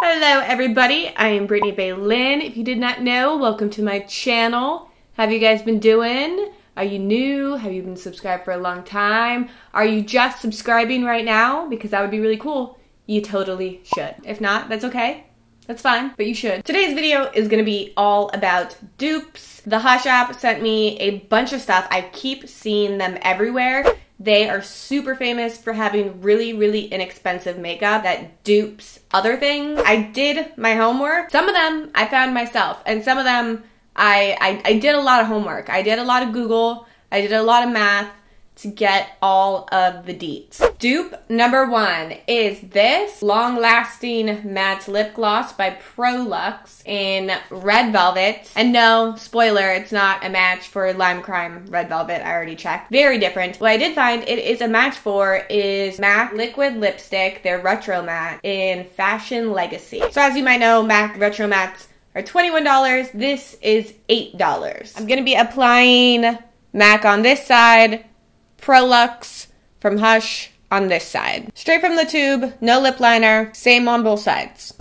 Hello everybody, I am Brittany Baylin. If you did not know, welcome to my channel. How have you guys been doing? Are you new? Have you been subscribed for a long time? Are you just subscribing right now? Because that would be really cool. You totally should. If not, that's okay. That's fine, but you should. Today's video is gonna be all about dupes. The Hush app sent me a bunch of stuff. I keep seeing them everywhere. They are super famous for having really inexpensive makeup that dupes other things. I did my homework. Some of them I found myself, and some of them I did a lot of homework. I did a lot of Google. I did a lot of math to get all of the deets. Dupe number one is this long-lasting matte lip gloss by Prolux in Red Velvet. And no, spoiler, it's not a match for Lime Crime Red Velvet. I already checked. Very different. What I did find it is a match for is MAC Liquid Lipstick, their Retro Matte in Fashion Legacy. So as you might know, MAC Retro Mattes are $21. This is $8. I'm gonna be applying MAC on this side, Prolux from Hush on this side. Straight from the tube, no lip liner, same on both sides.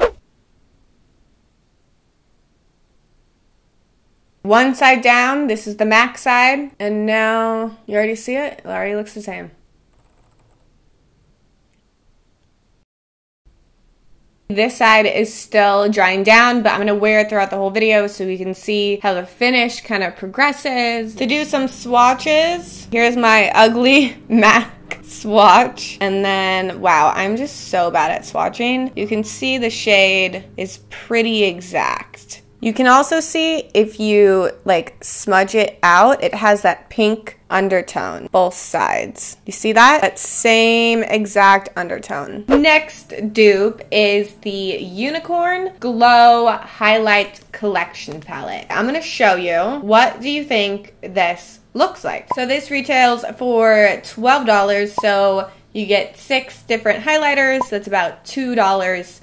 One side down, this is the MAC side, and now you already see it? It already looks the same. This side is still drying down, but I'm gonna wear it throughout the whole video so we can see how the finish kind of progresses. To do some swatches, here's my ugly MAC swatch. And then, wow, I'm just so bad at swatching. You can see the shade is pretty exact. You can also see if you like smudge it out, it has that pink undertone, both sides. You see that? That same exact undertone. Next dupe is the Unicorn Glow Highlight Collection Palette. I'm gonna show you. What do you think this looks like? So this retails for $12, so you get 6 different highlighters. That's about $2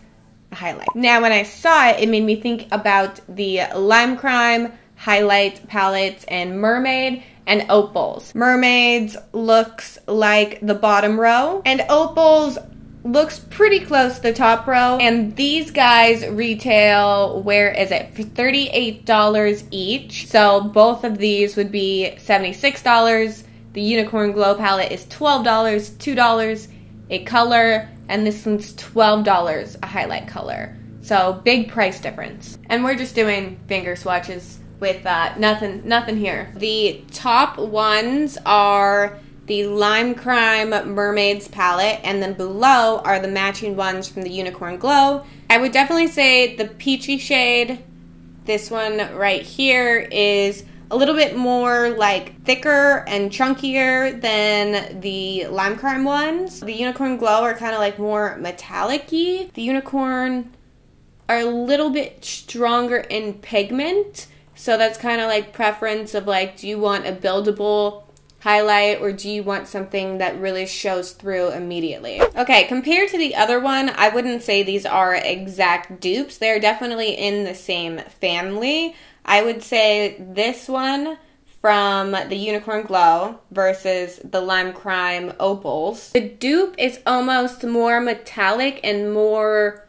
a highlight. Now when I saw it, it made me think about the Lime Crime highlight palettes and Mermaid and Opals. Mermaids looks like the bottom row, and Opals looks pretty close to the top row. And these guys retail, where is it, for $38 each. So both of these would be $76. The Unicorn Glow palette is $12, $2 a color, and this one's $12 a highlight color. So big price difference. And we're just doing finger swatches with nothing here. The top ones are the Lime Crime Mermaids palette, and then below are the matching ones from the Unicorn Glow. I would definitely say the peachy shade, this one right here, is a little bit more like thicker and chunkier than the Lime Crime ones. The Unicorn Glow are kind of like more metallic-y. The Unicorn are a little bit stronger in pigment, so that's kind of like preference of like, do you want a buildable highlight or do you want something that really shows through immediately? Okay, compared to the other one, I wouldn't say these are exact dupes. They're definitely in the same family. I would say this one from the Unicorn Glow versus the Lime Crime Opals. The dupe is almost more metallic and more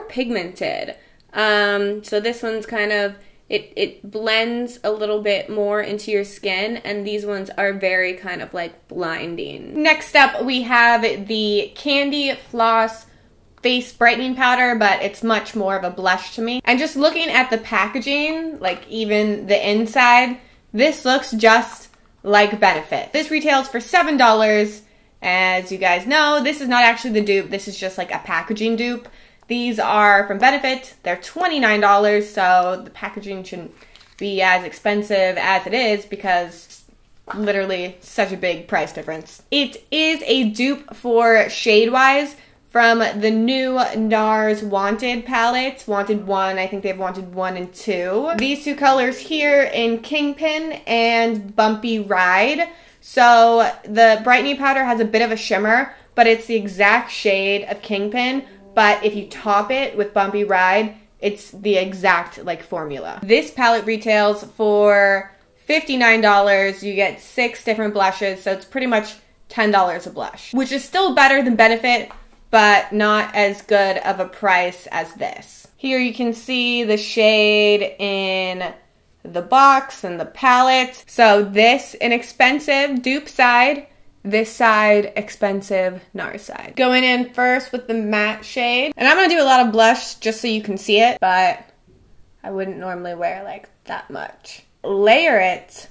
pigmented. So this one's kind of, it blends a little bit more into your skin, and these ones are very kind of like blinding. Next up, we have the Candy Floss face brightening powder, but it's much more of a blush to me. And just looking at the packaging, like even the inside, this looks just like Benefit. This retails for $7. As you guys know, this is not actually the dupe. This is just like a packaging dupe. These are from Benefit. They're $29, so the packaging shouldn't be as expensive as it is because literally such a big price difference. It is a dupe for shade-wise from the new Nars Wanted palette. Wanted 1, I think they have Wanted 1 and 2. These two colors here in Kingpin and Bumpy Ride. So the brightening powder has a bit of a shimmer, but it's the exact shade of Kingpin. But if you top it with Bumpy Ride, it's the exact like formula. This palette retails for $59. You get 6 different blushes, so it's pretty much $10 a blush, which is still better than Benefit, but not as good of a price as this. Here you can see the shade in the box and the palette. So this inexpensive dupe side, this side expensive Nars side. Going in first with the matte shade. And I'm gonna do a lot of blush just so you can see it, but I wouldn't normally wear like that much. Layer it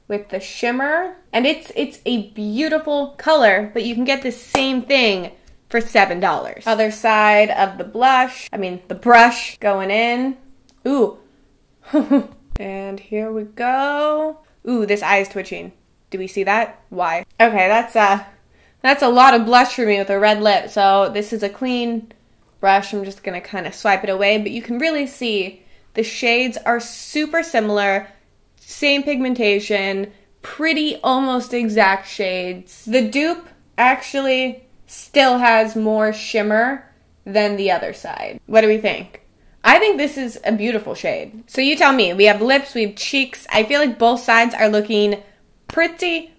with the shimmer, and it's a beautiful color, but you can get the same thing for $7. Other side of the blush, the brush going in. Ooh. And here we go. Ooh, this eye is twitching. Do we see that? Why? Okay, that's a lot of blush for me with a red lip. So this is a clean brush. I'm just gonna kind of swipe it away, but you can really see the shades are super similar, same pigmentation, pretty almost exact shades. The dupe actually still has more shimmer than the other side. What do we think? I think this is a beautiful shade. So you tell me. We have lips, we have cheeks. I feel like both sides are looking pretty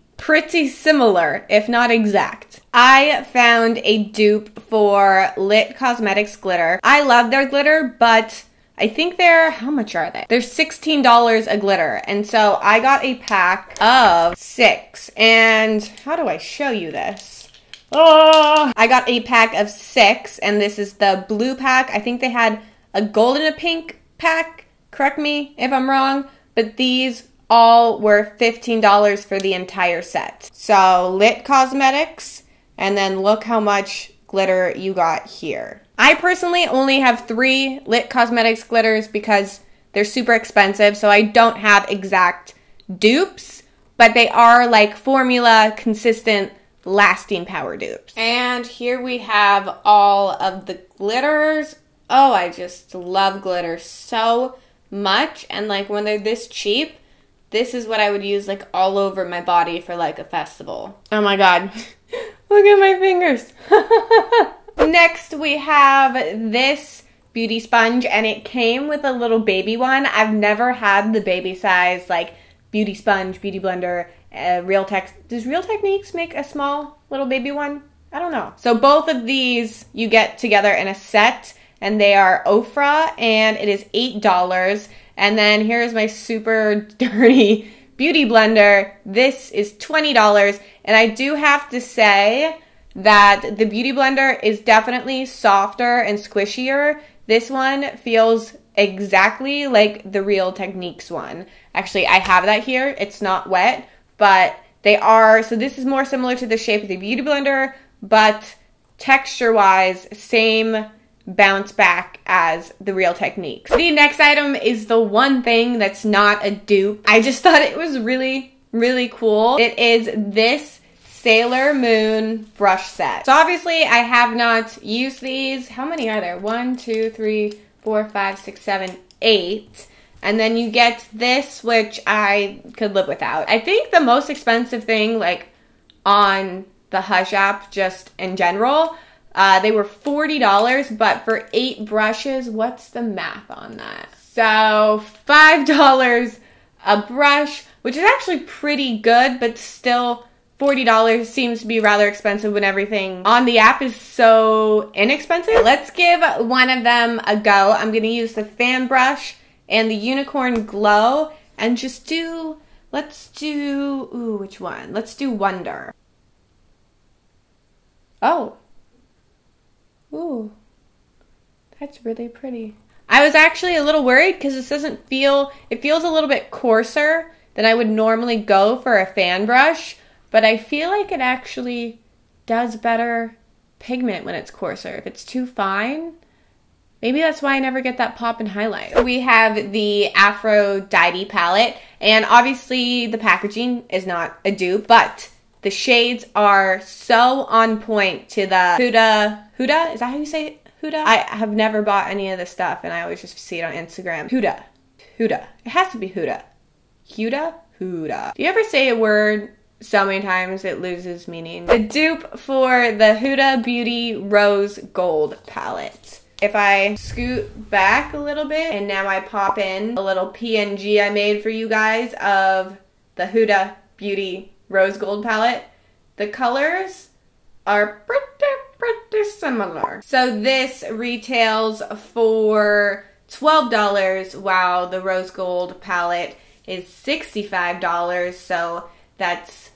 similar, if not exact. I found a dupe for Lit Cosmetics glitter. I love their glitter, but I think how much are they? They're $16 a glitter. And so I got a pack of 6. And how do I show you this? Oh, I got a pack of 6, and this is the blue pack. I think they had a gold and a pink pack. Correct me if I'm wrong, but these all were $15 for the entire set. So Lit Cosmetics, and then look how much glitter you got here. I personally only have 3 Lit Cosmetics glitters because they're super expensive, so I don't have exact dupes, but they are like formula, consistent, lasting power dupes. And here we have all of the glitters. Oh, I just love glitter so much, and like when they're this cheap, this is what I would use like all over my body for like a festival. Oh my god. Look at my fingers. Next we have this beauty sponge, and it came with a little baby one. I've never had the baby size like beauty sponge, beauty blender, does Real Techniques make a small little baby one? I don't know. So both of these you get together in a set, and they are Ofra, and it is $8. And then here's my super dirty beauty blender. This is $20, and I do have to say that the beauty blender is definitely softer and squishier. This one feels exactly like the Real Techniques one. Actually, I have that here. It's not wet, but they are, so this is more similar to the shape of the beauty blender, but texture-wise, same bounce back as the Real Techniques. The next item is the one thing that's not a dupe. I just thought it was really cool. It is this Sailor Moon brush set. So obviously I have not used these. How many are there? 1, 2, 3, 4, 5, 6, 7, 8. And then you get this, which I could live without. I think the most expensive thing like on the Hush app just in general, they were $40, but for 8 brushes, what's the math on that? So $5 a brush, which is actually pretty good, but still $40 seems to be rather expensive when everything on the app is so inexpensive. Let's give one of them a go. I'm gonna use the fan brush and the Unicorn Glow and just which one? Let's do Wonder. Oh. Ooh, that's really pretty. I was actually a little worried because this doesn't feel, it feels a little bit coarser than I would normally go for a fan brush, but I feel like it actually does better pigment when it's coarser. If it's too fine, maybe that's why I never get that pop and highlight. We have the Aphrodite palette, and obviously the packaging is not a dupe, but the shades are so on point to the Huda. Huda? Is that how you say it? Huda? I have never bought any of this stuff, and I always just see it on Instagram. Huda. Huda. It has to be Huda. Huda? Huda. Do you ever say a word so many times it loses meaning? The dupe for the Huda Beauty Rose Gold palette. If I scoot back a little bit, and now I pop in a little PNG I made for you guys of the Huda Beauty Rose Gold palette, the colors are pretty similar. So this retails for $12 while the rose gold palette is $65. So that's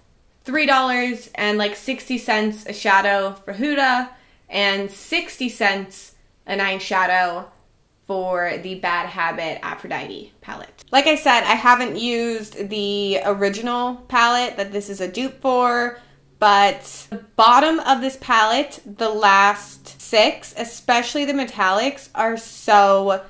$3 and like 60 cents a shadow for Huda and 60 cents an eyeshadow for the Bad Habit Aphrodite palette. Like I said, I haven't used the original palette that this is a dupe for, but the bottom of this palette, the last 6, especially the metallics, are so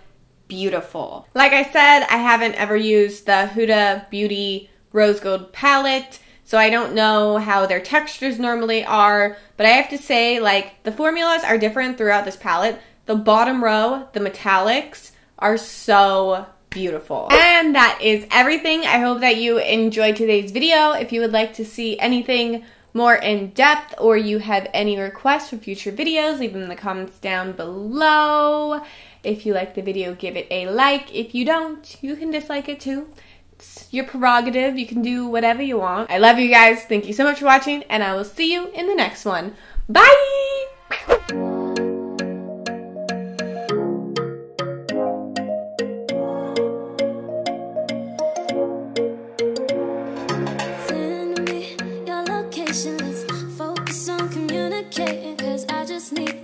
beautiful. Like I said, I haven't ever used the Huda Beauty Rose Gold palette, so I don't know how their textures normally are, but I have to say, like, the formulas are different throughout this palette. The bottom row, the metallics, are so beautiful. And that is everything. I hope that you enjoyed today's video. If you would like to see anything more in depth or you have any requests for future videos, leave them in the comments down below. If you like the video, give it a like. If you don't, you can dislike it too. It's your prerogative. You can do whatever you want. I love you guys. Thank you so much for watching, and I will see you in the next one. Bye! Send me your location. Let's focus on communicating, 'cause I just need